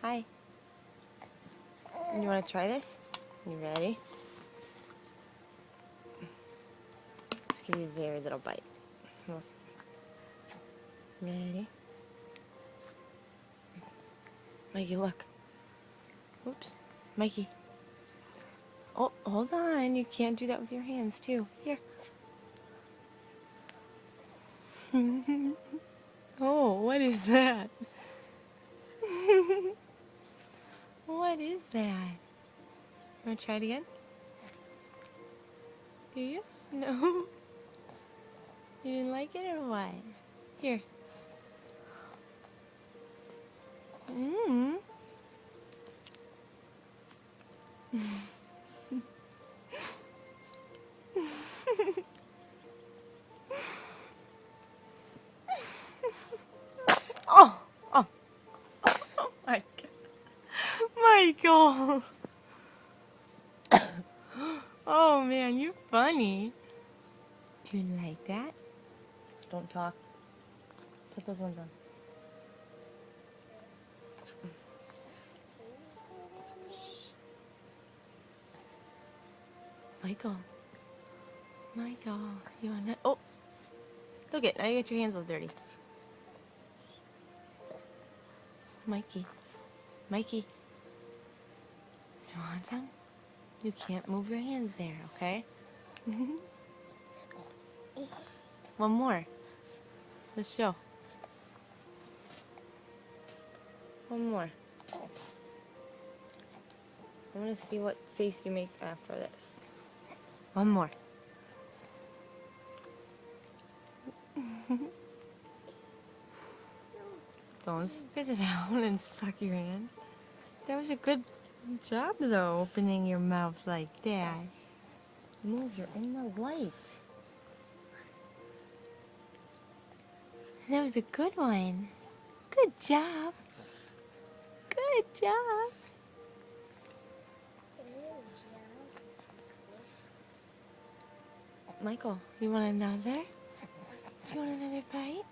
Hi. You want to try this? You ready? Just give you a very little bite. Ready? Mikey, look. Oops. Mikey. Oh, hold on. You can't do that with your hands, too. Here. Oh, what is that? What is that? Want to try it again? Do you? No. You didn't like it or what? Here. Mmm. Oh, oh, oh my God. Michael. Oh man, you're funny. Do you like that? Don't talk. Put those ones on. Michael. Michael, you wanna? Oh, look it. Now you get your hands all dirty. Mikey. Mikey. You want some? You can't move your hands there, okay? One more. Let's show. One more. I want to see what face you make after this. One more. Don't spit it out and suck your hand. That was a good job, though, opening your mouth like that. Move, you're in the light. That was a good one. Good job. Good job. Michael, you want another? Do you want another bite?